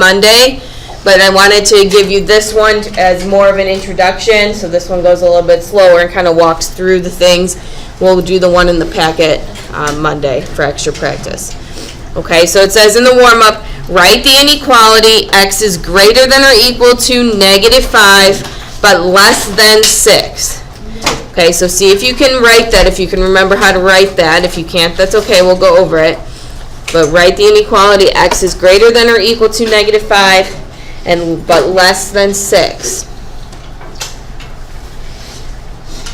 Monday, but I wanted to give you this one as more of an introduction, so this one goes a little bit slower and kind of walks through the things. We'll do the one in the packet on Monday for extra practice. Okay, so it says in the warm-up, write the inequality x is greater than or equal to -5 but less than 6. Okay, so see if you can write that, if you can remember how to write that. If you can't, that's okay, we'll go over it. But write the inequality x is greater than or equal to -5 but less than 6.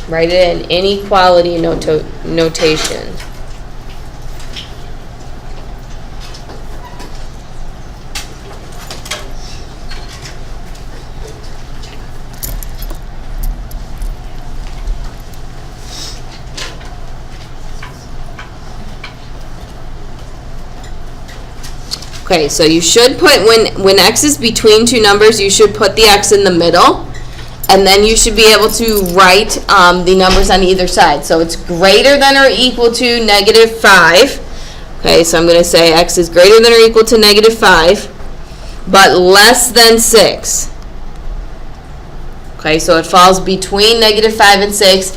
Write it in inequality notation. Okay, so you should put, when x is between two numbers, you should put the x in the middle, and then you should be able to write the numbers on either side. So it's greater than or equal to -5. Okay, so I'm going to say x is greater than or equal to -5, but less than 6. Okay, so it falls between -5 and 6.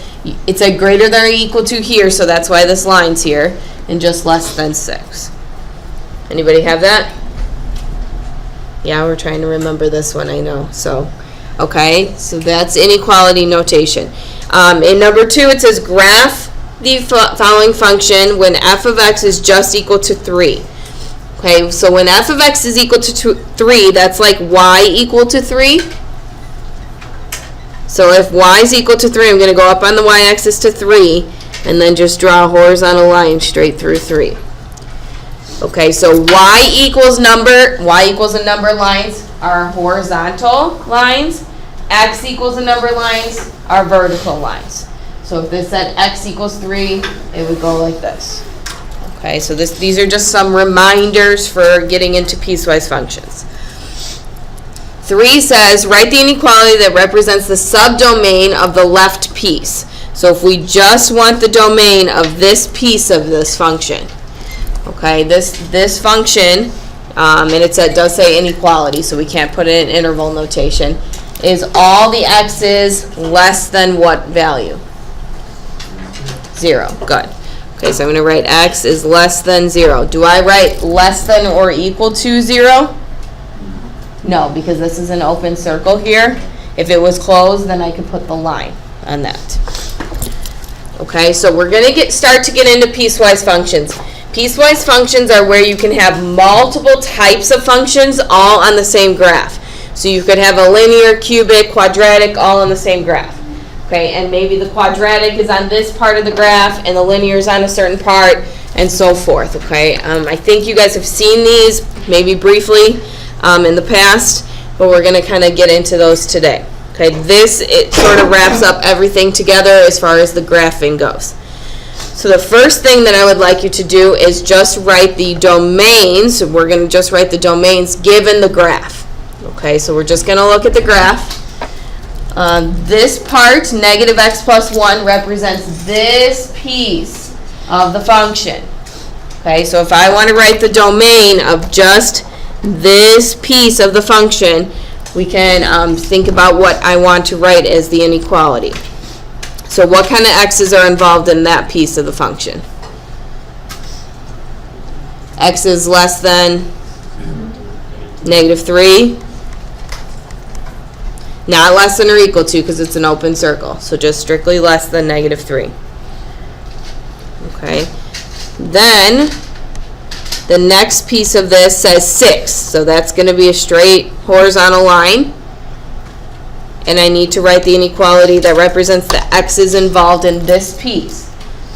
It's a greater than or equal to here, so that's why this line's here, and just less than 6. Anybody have that? Yeah, we're trying to remember this one, I know. So, okay, so that's inequality notation. In number 2, it says graph the following function when f of x is just equal to 3. Okay, so when f of x is equal to 3, that's like y equal to 3. So if y is equal to 3, I'm going to go up on the y-axis to 3, and then just draw a horizontal line straight through 3. Okay, so y equals a number lines are horizontal lines. X equals a number lines are vertical lines. So if this said x equals 3, it would go like this. Okay, so these are just some reminders for getting into piecewise functions. 3 says, write the inequality that represents the subdomain of the left piece. So if we just want the domain of this piece of this function, okay, this function, and it does say inequality, so we can't put it in interval notation, is all the x's less than what value? 0. Good. Okay, so I'm going to write x is less than 0. Do I write less than or equal to 0? No, because this is an open circle here. If it was closed, then I could put the line on that. Okay, so we're going to start to get into piecewise functions. Piecewise functions are where you can have multiple types of functions all on the same graph. So you could have a linear, cubic, quadratic, all on the same graph. Okay, and maybe the quadratic is on this part of the graph and the linear is on a certain part, and so forth. Okay, I think you guys have seen these maybe briefly in the past, but we're going to kind of get into those today. Okay, it sort of wraps up everything together as far as the graphing goes. So the first thing that I would like you to do is just write the domains. So we're going to just write the domains given the graph. Okay, so we're just going to look at the graph. This part, -x plus 1, represents this piece of the function. Okay, so if I want to write the domain of just this piece of the function, we can think about what I want to write as the inequality. So what kind of x's are involved in that piece of the function? X is less than -3. Not less than or equal to, because it's an open circle. So just strictly less than -3. Okay. Then the next piece of this says 6. So that's going to be a straight horizontal line. And I need to write the inequality that represents the x's involved in this piece.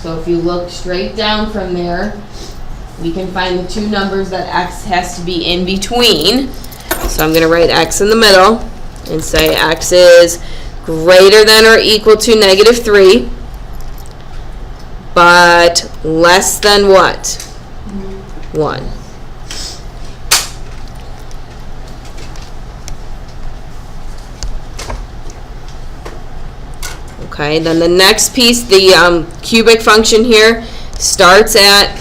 So if you look straight down from there, we can find the two numbers that x has to be in between. So I'm going to write x in the middle and say x is greater than or equal to -3, but less than what? 1. Okay, then the next piece, the cubic function here, starts at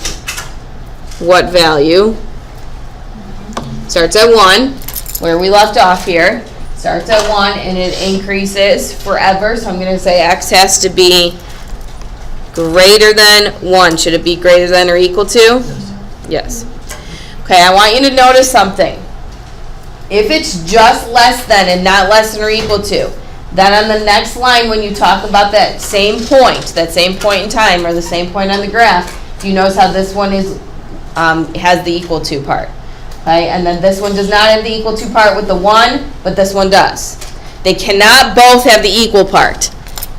what value? starts at 1, where we left off here. Starts at 1 and it increases forever. So I'm going to say x has to be greater than 1. Should it be greater than or equal to? Yes. Okay, I want you to notice something. If it's just less than and not less than or equal to, then on the next line when you talk about that same point in time or the same point on the graph, do you notice how this one is has the equal to part? Okay, and then this one does not have the equal to part with the 1, but this one does. They cannot both have the equal part.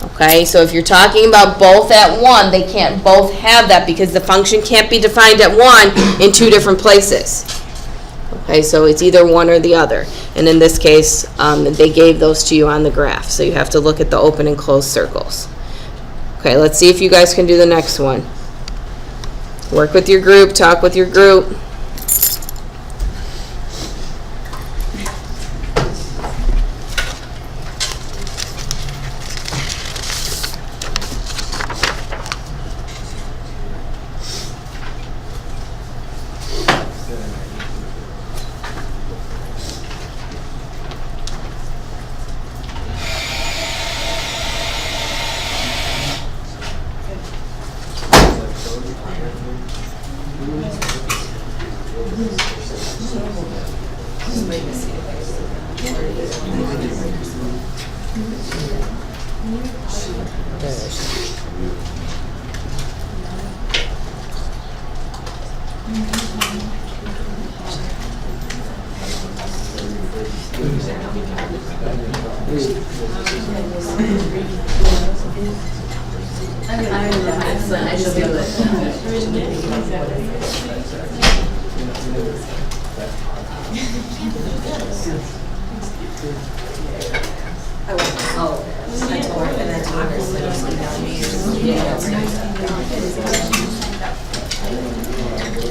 Okay, so if you're talking about both at 1, they can't both have that because the function can't be defined at 1 in 2 different places. Okay, so it's either one or the other. And in this case, they gave those to you on the graph. So you have to look at the open and closed circles. Okay, let's see if you guys can do the next one. Work with your group, talk with your group.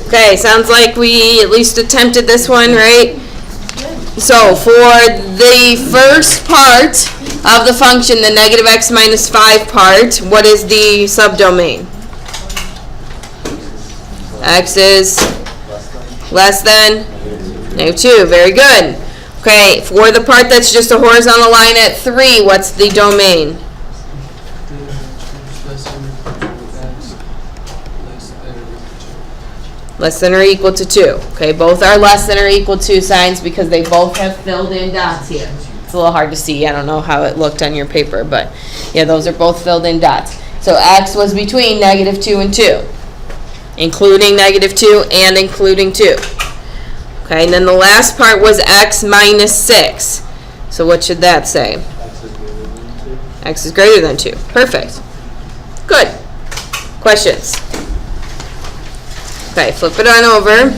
Okay, sounds like we at least attempted this one, right? So for the first part of the function, the negative x minus 5 part, what is the subdomain? X is less than negative 2. Very good. Okay, for the part that's just a horizontal line at 3, what's the domain? Less than or equal to 2. Okay, both are less than or equal to signs because they both have filled in dots here. It's a little hard to see. I don't know how it looked on your paper, but yeah, those are both filled in dots. So x was between negative 2 and 2, including negative 2 and including 2. Okay, and then the last part was x minus 6. So what should that say? X is greater than 2. Perfect. Good. Questions? Okay, flip it on over.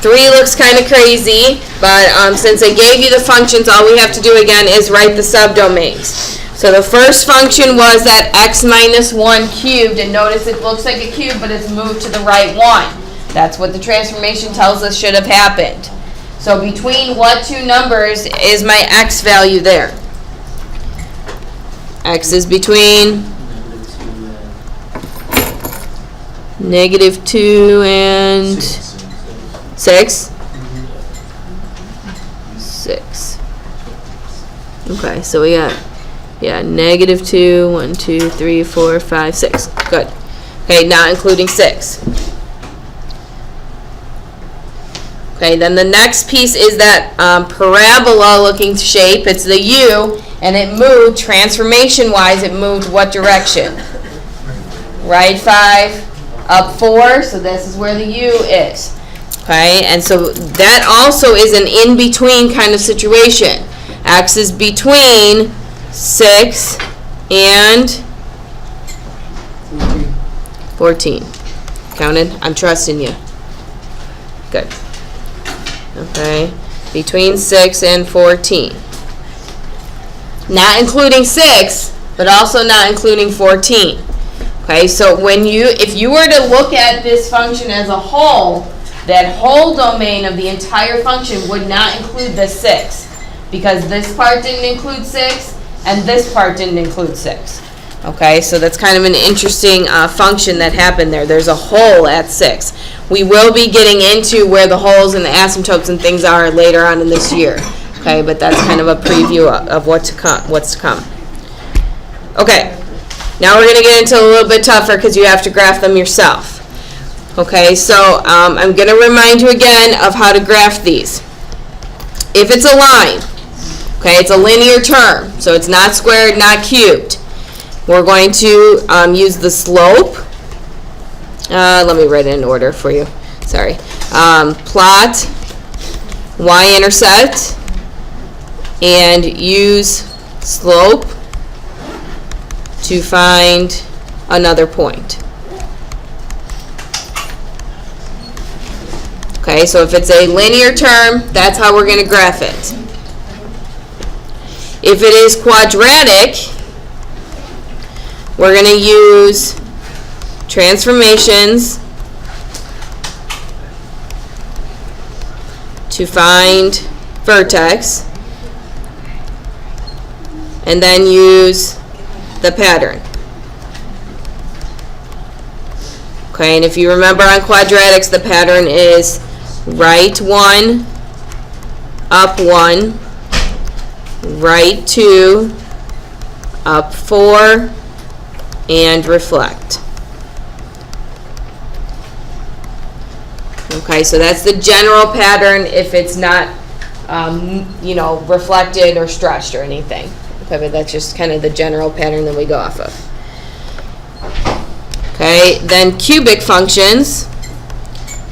3 looks kind of crazy, but since I gave you the functions, all we have to do again is write the subdomains. So the first function was that x minus 1 cubed, and notice it looks like a cube, but it's moved to the right 1. That's what the transformation tells us should have happened. So between what two numbers is my x value there? X is between negative 2 and 6. 6. Okay, so we got, negative 2, 1, 2, 3, 4, 5, 6. Good. Okay, not including 6. Okay, then the next piece is that parabola looking shape. It's the U, and it moved, transformation-wise, it moved what direction? Right 5. Up 4, so this is where the U is. Okay, and so that also is an in-between kind of situation. X is between 6 and 14. Counted? I'm trusting you. Good. Okay, between 6 and 14. Not including 6, but also not including 14. Okay, so if you were to look at this function as a whole, that whole domain of the entire function would not include the 6, because this part didn't include 6, and this part didn't include 6. Okay, so that's kind of an interesting function that happened there. There's a hole at 6. We will be getting into where the holes and the asymptotes and things are later on in this year. Okay, but that's kind of a preview of what's to come. Okay, now we're going to get into a little bit tougher because you have to graph them yourself. Okay, so I'm going to remind you again of how to graph these. If it's a line, okay, it's a linear term, so it's not squared, not cubed. We're going to use the slope. Let me write it in order for you. Sorry. Plot y-intercept and use slope to find another point. Okay, so if it's a linear term, that's how we're going to graph it. If it is quadratic, we're going to use transformations to find vertex, and then use the pattern. Okay, and if you remember on quadratics, the pattern is right 1, up 1, right 2, up 4, and reflect. Okay, so that's the general pattern if it's not, reflected or stretched or anything. Okay, but that's just kind of the general pattern that we go off of. Okay, then cubic functions.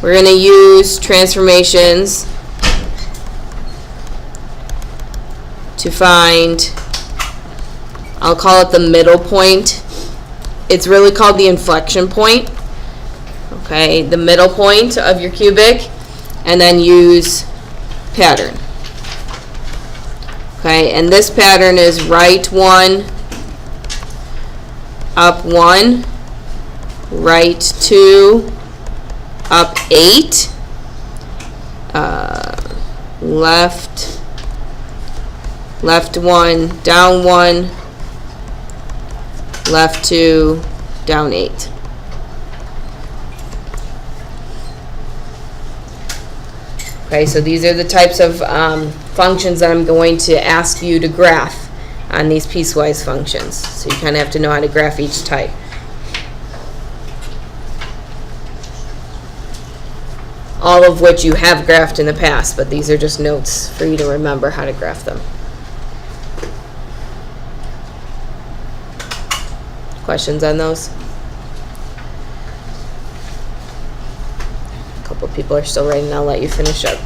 We're going to use transformations to find, I'll call it the middle point. It's really called the inflection point. Okay, the middle point of your cubic, and then use pattern. Okay, and this pattern is right 1, up 1, right 2, up 8, left 1, down 1, left 2, down 8. Okay, so these are the types of functions that I'm going to ask you to graph on these piecewise functions. So you kind of have to know how to graph each type. All of which you have graphed in the past, but these are just notes for you to remember how to graph them. Questions on those? A couple people are still writing. I'll let you finish up.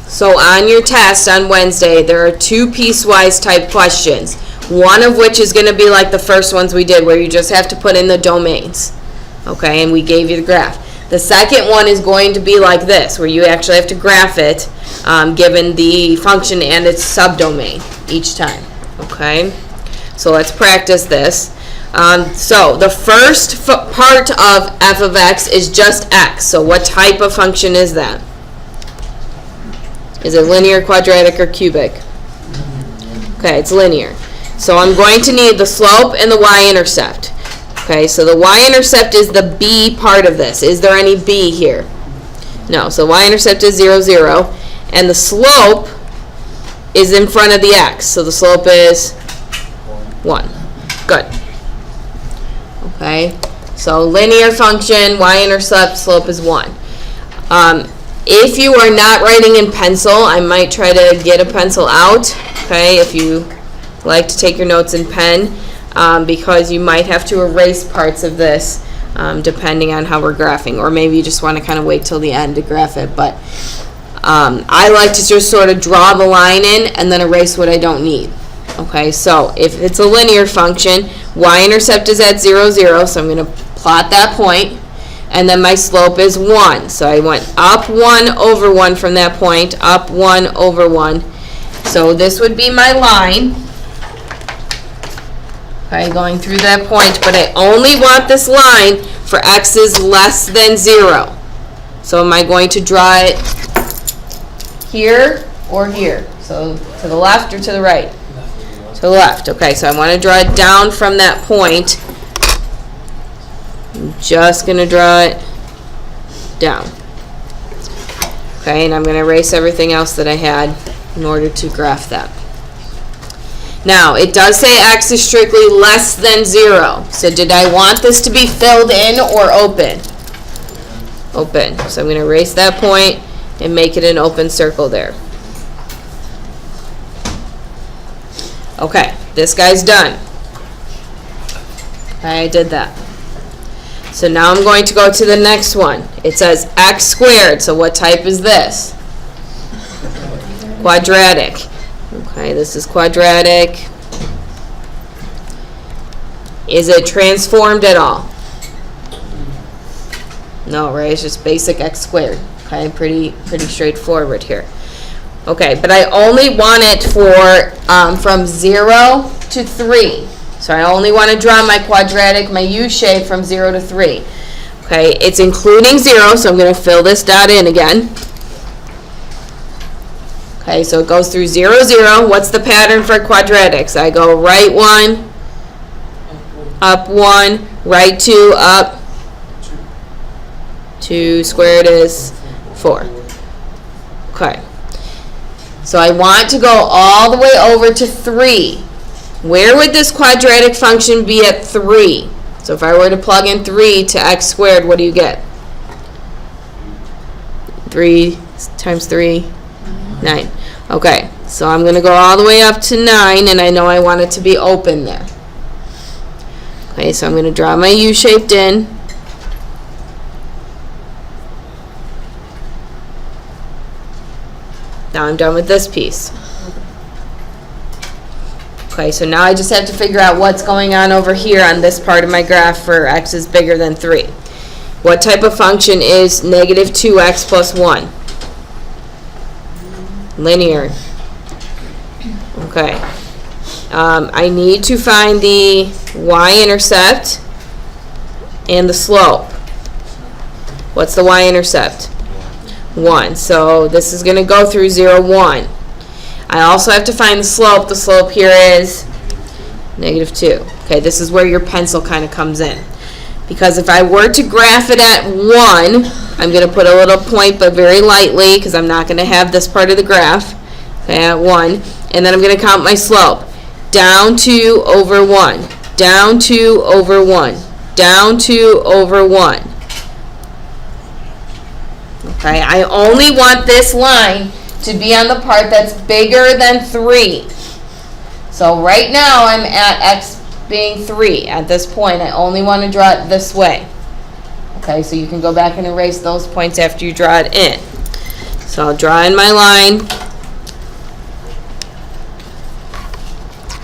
So on your test on Wednesday, there are 2 piecewise type questions. One of which is going to be like the first ones we did, where you just have to put in the domains. Okay, and we gave you the graph. The second one is going to be like this, where you actually have to graph it, given the function and its subdomain each time. Okay, so let's practice this. So the first part of f of x is just x. So what type of function is that? Is it linear, quadratic, or cubic? Okay, it's linear. So I'm going to need the slope and the y-intercept. Okay, so the y-intercept is the b part of this. Is there any b here? No, so y-intercept is 0, 0. And the slope is in front of the x. So the slope is 1. Good. Okay, so linear function, y-intercept, slope is 1. If you are not writing in pencil, I might try to get a pencil out, okay, if you like to take your notes in pen, because you might have to erase parts of this depending on how we're graphing, or maybe you just want to kind of wait till the end to graph it. But I like to just sort of draw the line in and then erase what I don't need. Okay, so if it's a linear function, y-intercept is at 0, 0, so I'm going to plot that point. And then my slope is 1. So I went up 1 over 1 from that point, up 1 over 1. So this would be my line. Okay, going through that point, but I only want this line for x is less than 0. So am I going to draw it here or here? So to the left or to the right? To the left. Okay, so I want to draw it down from that point. I'm just going to draw it down. Okay, and I'm going to erase everything else that I had in order to graph that. Now, it does say x is strictly less than 0. So did I want this to be filled in or open? Open. So I'm going to erase that point and make it an open circle there. Okay, this guy's done. I did that. So now I'm going to go to the next one. It says x squared. So what type is this? Quadratic. Okay, this is quadratic. Is it transformed at all? No, right? It's just basic x squared. Okay, pretty straightforward here. Okay, but I only want it for from 0 to 3. So I only want to draw my quadratic, my U shape from 0 to 3. Okay, it's including 0, so I'm going to fill this dot in again. Okay, so it goes through 0, 0. What's the pattern for quadratics? I go right 1, up 1, right 2, up 2, squared is 4. Okay. So I want to go all the way over to 3. Where would this quadratic function be at 3? So if I were to plug in 3 to x squared, what do you get? 3 times 3, 9. Okay, so I'm going to go all the way up to 9, and I know I want it to be open there. Okay, so I'm going to draw my U-shaped in. Now I'm done with this piece. Okay, so now I just have to figure out what's going on over here on this part of my graph for x is bigger than 3. What type of function is negative 2x plus 1? Linear. Okay. I need to find the y-intercept and the slope. What's the y-intercept? 1. So this is going to go through 0, 1. I also have to find the slope. The slope here is negative 2. Okay, this is where your pencil kind of comes in. Because if I were to graph it at 1, I'm going to put a little point, but very lightly, because I'm not going to have this part of the graph. Okay, at 1. And then I'm going to count my slope. Down 2 over 1. Down 2 over 1. Down 2 over 1. Okay, I only want this line to be on the part that's bigger than 3. So right now I'm at x being 3. At this point, I only want to draw it this way. Okay, so you can go back and erase those points after you draw it in. So I'll draw in my line.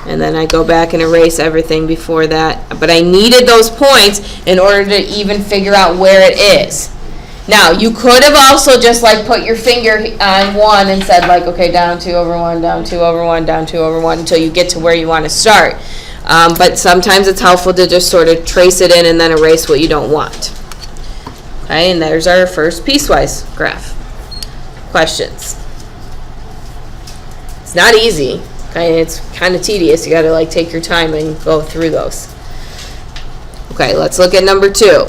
And then I go back and erase everything before that. But I needed those points in order to even figure out where it is. Now, you could have also just like put your finger on 1 and said like, okay, down 2 over 1, down 2 over 1, down 2 over 1 until you get to where you want to start. But sometimes it's helpful to just sort of trace it in and then erase what you don't want. Okay, and there's our first piecewise graph. Questions? It's not easy. Okay, it's kind of tedious. You got to like take your time and go through those. Okay, let's look at number 2.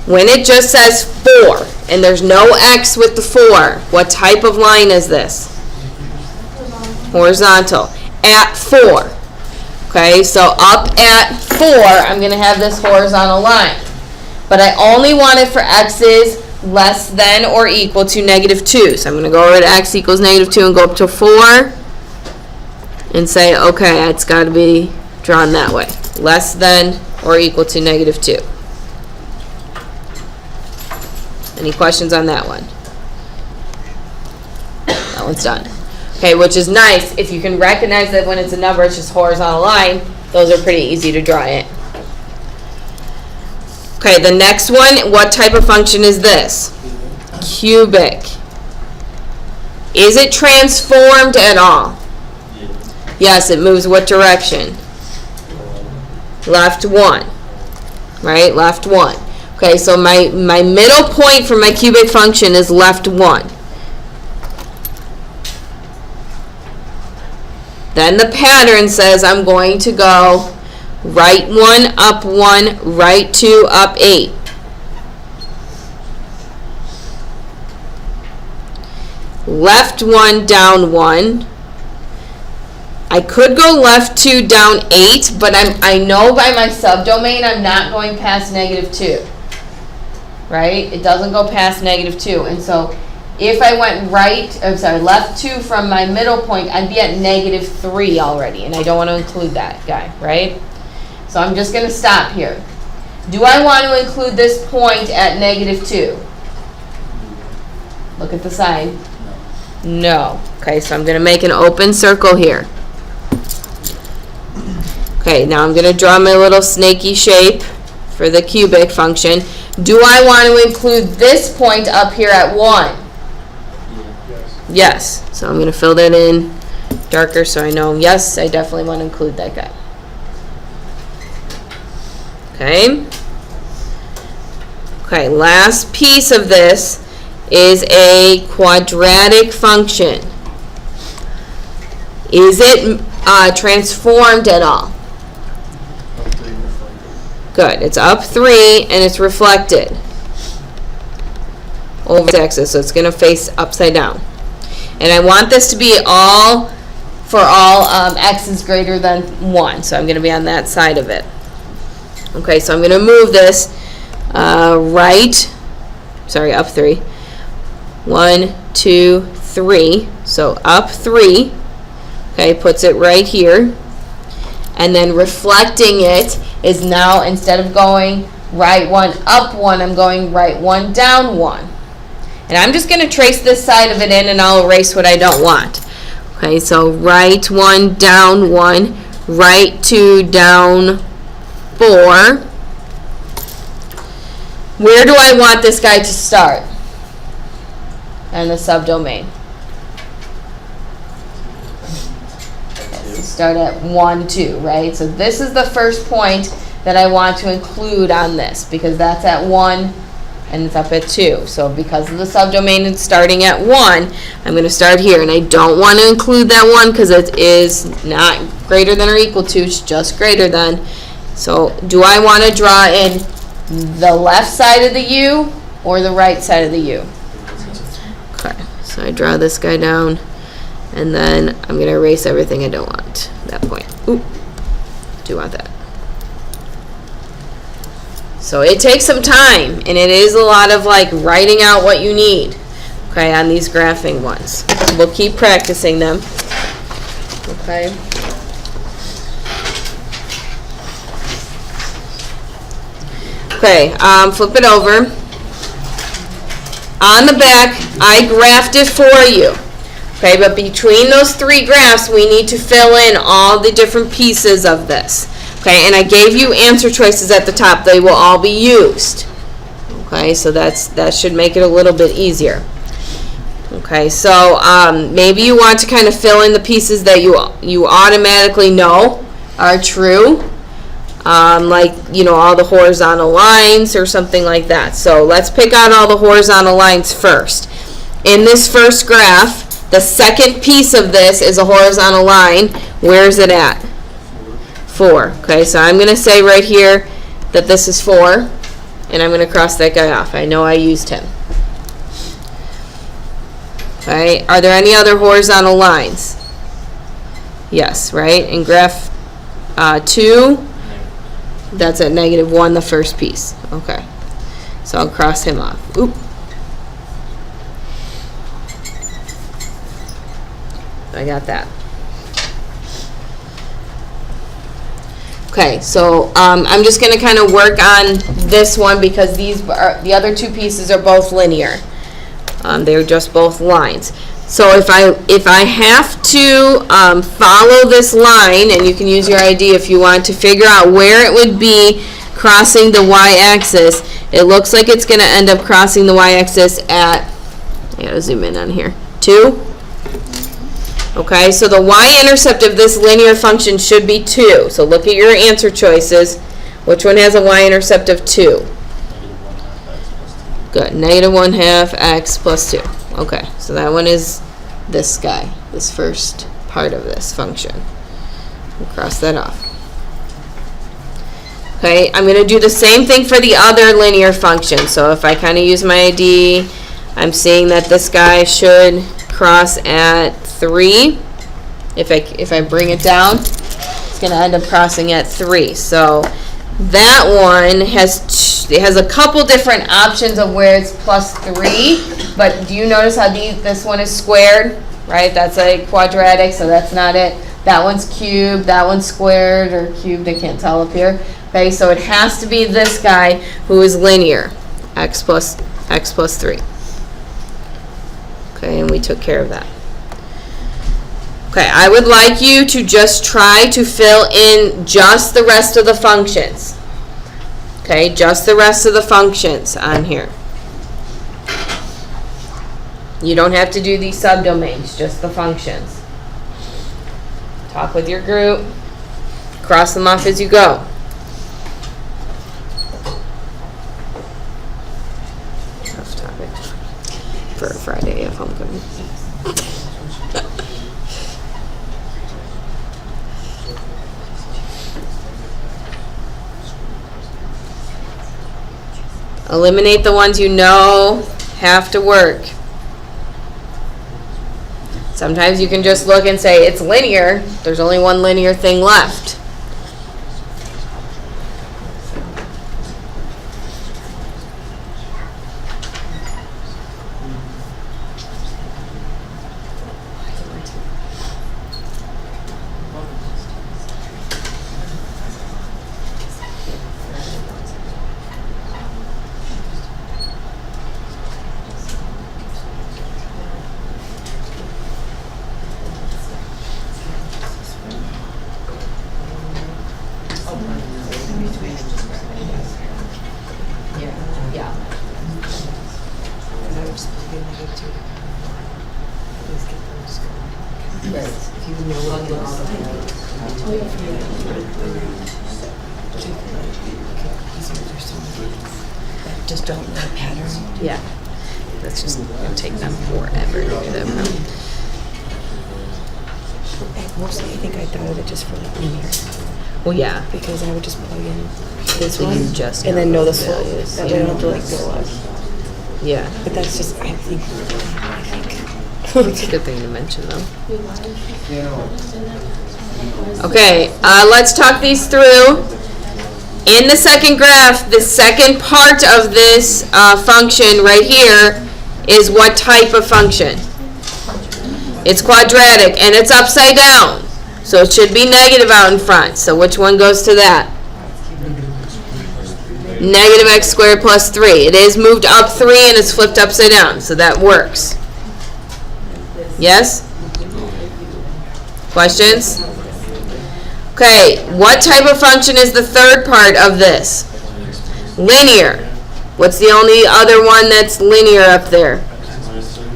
When it just says 4 and there's no x with the 4, what type of line is this? Horizontal. At 4. Okay, so up at 4, I'm going to have this horizontal line. But I only want it for x's less than or equal to negative 2. So I'm going to go over to x equals negative 2 and go up to 4 and say, okay, it's got to be drawn that way. Less than or equal to negative 2. Any questions on that one? That one's done. Okay, which is nice. If you can recognize that when it's a number, it's just horizontal line, those are pretty easy to draw in. Okay, the next one, what type of function is this? Cubic. Is it transformed at all? Yes, it moves what direction? Left 1. Right, left 1. Okay, so my middle point for my cubic function is left 1. Then the pattern says I'm going to go right 1, up 1, right 2, up 8. Left 1, down 1. I could go left 2, down 8, but I know by my subdomain I'm not going past negative 2. Right? It doesn't go past negative 2. And so if I went left 2 from my middle point, I'd be at negative 3 already, and I don't want to include that guy, right? So I'm just going to stop here. Do I want to include this point at negative 2? Look at the sign. No. Okay, so I'm going to make an open circle here. Okay, now I'm going to draw my little snaky shape for the cubic function. Do I want to include this point up here at 1? Yes. So I'm going to fill that in darker so I know, yes, I definitely want to include that guy. Okay. Okay, last piece of this is a quadratic function. Is it transformed at all? Good. It's up 3 and it's reflected over the axis, so it's going to face upside down. And I want this to be all for all x is greater than 1, so I'm going to be on that side of it. Okay, so I'm going to move this up 3. 1, 2, 3. So up 3. Okay, puts it right here. And then reflecting it is now, instead of going right 1, up 1, I'm going right 1, down 1. And I'm just going to trace this side of it in, and I'll erase what I don't want. Okay, so right 1, down 1, right 2, down 4. Where do I want this guy to start? And the subdomain. Okay, so start at 1, 2, right? So this is the first point that I want to include on this, because that's at 1 and it's up at 2. So because of the subdomain it's starting at 1, I'm going to start here. And I don't want to include that 1 because it is not greater than or equal to, it's just greater than. So do I want to draw in the left side of the U or the right side of the U? Okay, so I draw this guy down, and then I'm going to erase everything I don't want at that point. Ooh, do want that. So it takes some time, and it is a lot of like writing out what you need, okay, on these graphing ones. We'll keep practicing them, okay. Okay, flip it over. On the back, I graphed it for you. Okay, but between those 3 graphs, we need to fill in all the different pieces of this. Okay, and I gave you answer choices at the top. They will all be used. Okay, so that should make it a little bit easier. Okay, so maybe you want to kind of fill in the pieces that you automatically know are true. Like, all the horizontal lines or something like that. So let's pick out all the horizontal lines first. In this first graph, the second piece of this is a horizontal line. Where is it at? 4. Okay, so I'm going to say right here that this is 4, and I'm going to cross that guy off. I know I used him. Okay, are there any other horizontal lines? Yes, right? In graph 2, that's at -1, the first piece. Okay, so I'll cross him off. Oop. I got that. Okay, so I'm just going to kind of work on this one because the other 2 pieces are both linear. They're just both lines. So if I have to follow this line, and you can use your ID if you want to figure out where it would be crossing the y-axis, it looks like it's going to end up crossing the y-axis at, I gotta zoom in on here, 2. Okay, so the y-intercept of this linear function should be 2. So look at your answer choices. Which one has a y-intercept of 2? Good. Negative 1/2 x plus 2. Okay, so that one is this guy, this first part of this function. We'll cross that off. Okay, I'm going to do the same thing for the other linear function. So if I kind of use my ID, I'm seeing that this guy should cross at 3. If I bring it down, it's going to end up crossing at 3. So that one has a couple different options of where it's plus 3. But do you notice how this one is squared? Right? That's a quadratic, so that's not it. That one's cubed, that one's squared or cubed, I can't tell up here. Okay, so it has to be this guy who is linear, x plus 3. Okay, and we took care of that. Okay, I would like you to just try to fill in just the rest of the functions. Okay, just the rest of the functions on here. You don't have to do these subdomains, just the functions. Talk with your group. Cross them off as you go. Tough topic for a Friday of homecoming. Eliminate the ones you know have to work. Sometimes you can just look and say it's linear. There's only one linear thing left. Just don't know the pattern. Yeah. That's just going to take them forever to do that. Mostly I think I thought of it just for like linear. Well, yeah. Because I would just plug in this So one you just and then know the values. slope. That way I don't have to like go up. Yeah. But that's just, I think. It's a good thing to mention, though. Okay, let's talk these through. In the second graph, the second part of this function right here is what type of function? It's quadratic, and it's upside down. So it should be negative out in front. So which one goes to that? Negative x squared plus 3. It is moved up 3 and it's flipped upside down. So that works. Yes? Questions? Okay, what type of function is the third part of this? Linear. What's the only other one that's linear up there?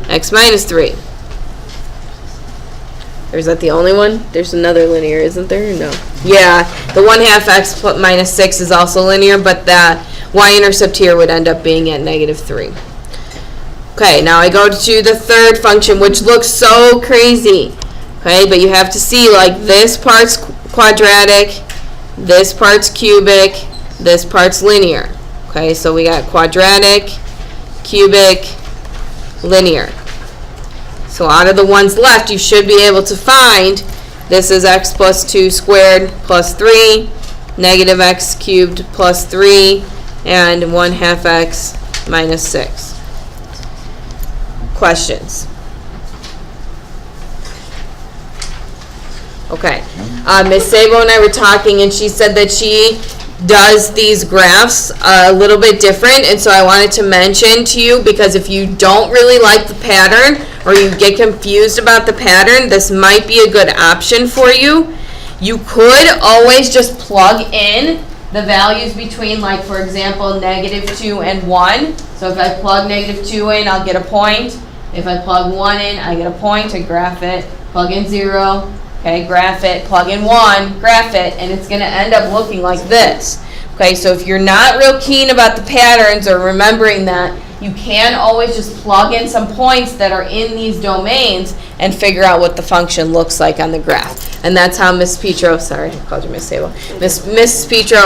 X minus 3. Or is that the only one? There's another linear, isn't there? No. Yeah, the 1/2 x minus 6 is also linear, but that y-intercept here would end up being at negative 3. Okay, now I go to the third function, which looks so crazy. Okay, but you have to see, like, this part's quadratic, this part's cubic, this part's linear. Okay, so we got quadratic, cubic, linear. So out of the ones left, you should be able to find this is x plus 2 squared plus 3, negative x cubed plus 3, and 1/2 x minus 6. Questions? Okay. Ms. Sabo and I were talking, and she said that she does these graphs a little bit different, and so I wanted to mention to you, because if you don't really like the pattern or you get confused about the pattern, this might be a good option for you. You could always just plug in the values between, like, for example, negative 2 and 1. So if I plug negative 2 in, I'll get a point. If I plug 1 in, I get a point. I graph it. Plug in 0. Okay, graph it, plug in 1, graph it, and it's going to end up looking like this. Okay, so if you're not real keen about the patterns or remembering that, You can always just plug in some points that are in these domains and figure out what the function looks like on the graph. And that's how Miss Petro, sorry, I called you Miss Sable. Miss Petro